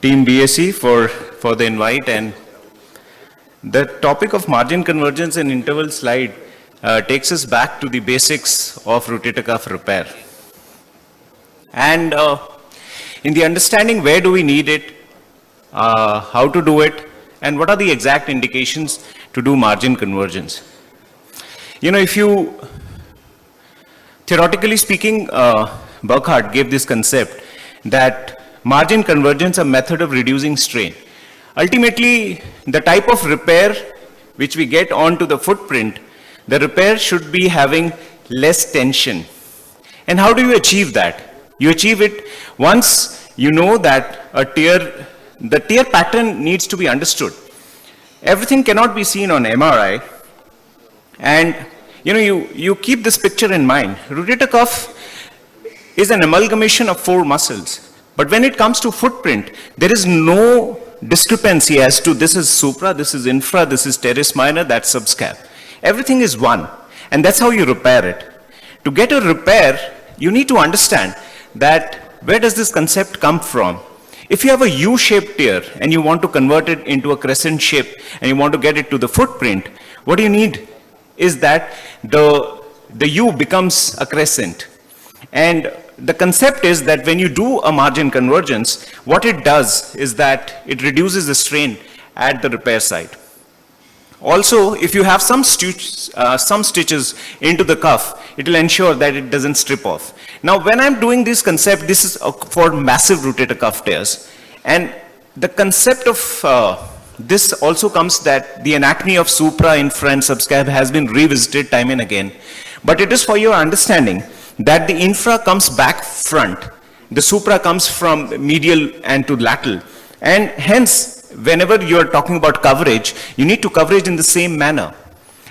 Team BAC for the invite, and the topic of margin convergence and interval slide takes us back to the basics of rotator cuff repair. And in the understanding where do we need it, how to do it, and what are the exact indications to do margin convergence. You know, if you, theoretically speaking, Burkhardt gave this concept that margin convergence, a method of reducing strain. Ultimately, the type of repair which we get onto the footprint, the repair should be having less tension. And how do you achieve that? You achieve it once you know that the tear pattern needs to be understood. Everything cannot be seen on MRI. And you know, you keep this picture in mind. Rotator cuff is an amalgamation of 4 muscles. But when it comes to footprint, there is no discrepancy as to this is supra, this is infra, this is teres minor, that's subscap. Everything is one, and that's how you repair it. To get a repair, you need to understand that where does this concept come from? If you have a U-shaped tear and you want to convert it into a crescent shape and you want to get it to the footprint, what you need is that the U becomes a crescent. And the concept is that when you do a margin convergence, what it does is that it reduces the strain at the repair site. Also, if you have some stitches into the cuff, it will ensure that it doesn't strip off. Now, when I'm doing this concept, this is for massive rotator cuff tears. And the concept of this also comes that the anatomy of supra, infra, and subscap has been revisited time and again. But it is for your understanding that the infra comes back front, the supra comes from medial and to lateral, and hence whenever you are talking about coverage, you need to coverage in the same manner.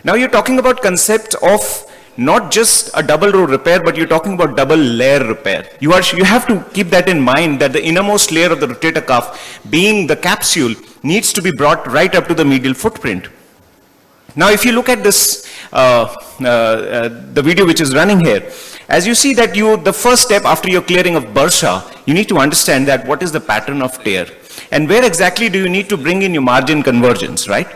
Now you're talking about concept of not just a double row repair, but you're talking about double layer repair. You have to keep that in mind, that the innermost layer of the rotator cuff, being the capsule, needs to be brought right up to the medial footprint. Now if you look at this, the video which is running here, as you see that the first step after your clearing of bursa, you need to understand that what is the pattern of tear and where exactly do you need to bring in your margin convergence, right?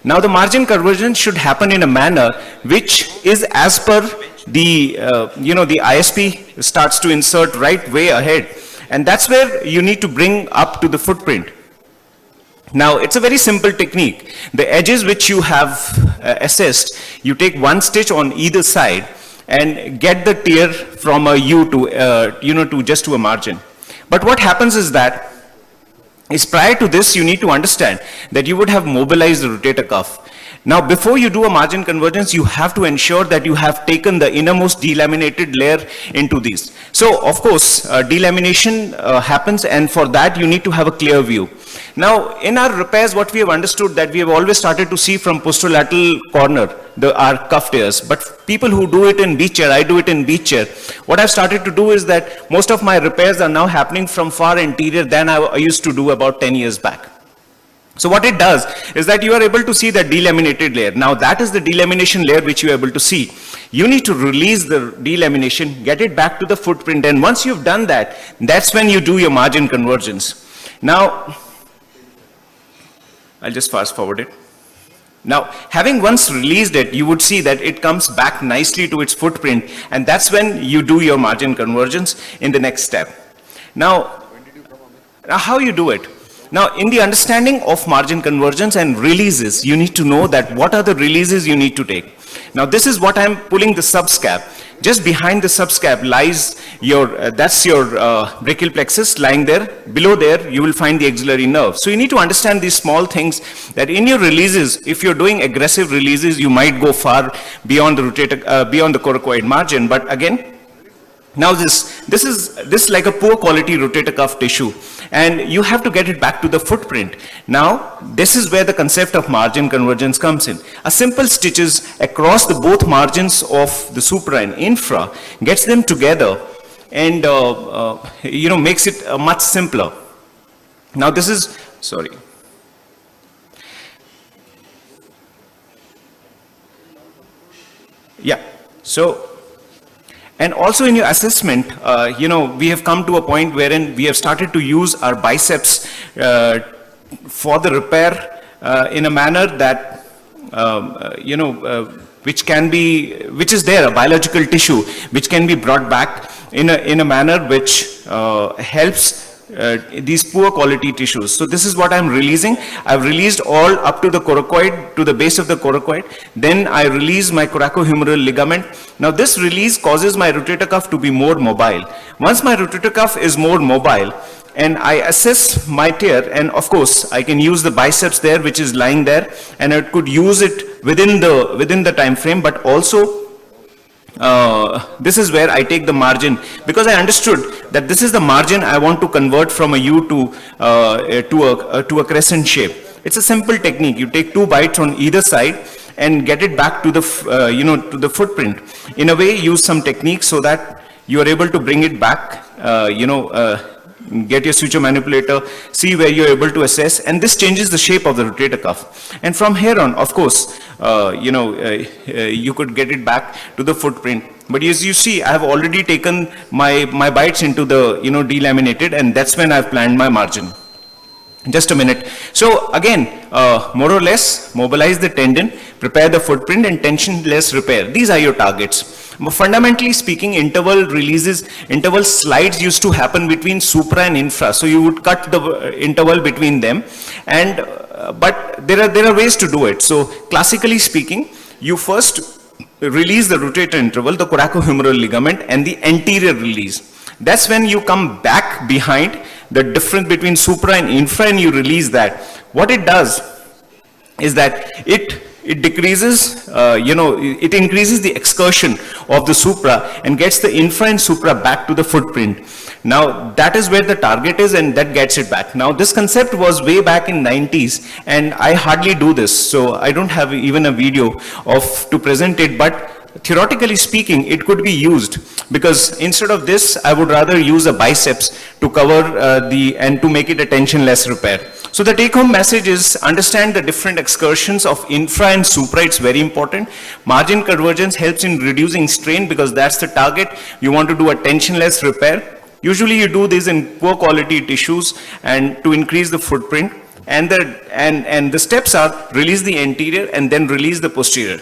Now the margin convergence should happen in a manner which is as per the, the ISP starts to insert right way ahead, and that's where you need to bring up to the footprint. Now, it's a very simple technique. The edges which you have assessed, you take one stitch on either side and get the tear from a U to, just to a margin. But what happens is that, prior to this, you need to understand that you would have mobilized the rotator cuff. Now, before you do a margin convergence, you have to ensure that you have taken the innermost delaminated layer into these. So, of course, delamination happens, and for that, you need to have a clear view. Now, in our repairs, what we have understood that we have always started to see from posterolateral corner, our cuff tears. But people who do it in beach chair, I do it in beach chair. What I've started to do is that most of my repairs are now happening from far anterior than I used to do about 10 years back. So what it does is that you are able to see the delaminated layer. Now that is the delamination layer which you are able to see. You need to release the delamination, get it back to the footprint, and once you've done that, that's when you do your margin convergence. Now, I'll just fast forward it. Now, having once released it, you would see that it comes back nicely to its footprint, and that's when you do your margin convergence in the next step. Now how you do it? Now, in the understanding of margin convergence and releases, you need to know that what are the releases you need to take. Now, this is what I'm pulling the subscap. Just behind the subscap lies that's your brachial plexus lying there. Below there, you will find the axillary nerve. So you need to understand these small things, that in your releases, if you're doing aggressive releases, you might go far beyond the beyond the coracoid margin. But again, now this is like a poor quality rotator cuff tissue, and you have to get it back to the footprint. Now this is where the concept of margin convergence comes in. A simple stitches across the both margins of the supra and infra gets them together and makes it much simpler. Now this is, sorry. Yeah, so And also in your assessment, we have come to a point wherein we have started to use our biceps for the repair in a manner that, which is there, a biological tissue, which can be brought back in a manner which helps these poor quality tissues. So this is what I'm releasing. I've released all up to the coracoid, to the base of the coracoid. Then I release my coracohumeral ligament. Now this release causes my rotator cuff to be more mobile. Once my rotator cuff is more mobile, and I assess my tear, and of course I can use the biceps there, which is lying there, and I could use it within the time frame, but also this is where I take the margin, because I understood that this is the margin I want to convert from a U to a crescent shape. It's a simple technique. You take 2 bites on either side and get it back to the to the footprint. In a way, use some technique so that you are able to bring it back. Get your suture manipulator, see where you're able to assess, and this changes the shape of the rotator cuff. And from here on, of course, you could get it back to the footprint. But as you see, I have already taken my bites into the, delaminated, and that's when I've planned my margin. Just a minute. So again, more or less, mobilize the tendon, prepare the footprint, and tensionless repair. These are your targets. Fundamentally speaking, interval slides used to happen between supra and infra. So you would cut the interval between them, and but there are ways to do it. So classically speaking, you first release the rotator interval, the coracohumeral ligament, and the anterior release. That's when you come back behind the difference between supra and infra, and you release that. What it does is that it decreases, it increases the excursion of the supra and gets the infra and supra back to the footprint. Now that is where the target is, and that gets it back. Now this concept was way back in 90s, and I hardly do this, so I don't have even a video to present it, but theoretically speaking, it could be used, because instead of this, I would rather use a biceps to cover and to make it a tensionless repair. So the take-home message is, understand the different excursions of infra and supra. It's very important. Margin convergence helps in reducing strain, because that's the target. You want to do a tensionless repair. Usually you do this in poor quality tissues and to increase the footprint. And the steps are release the anterior and then release the posterior.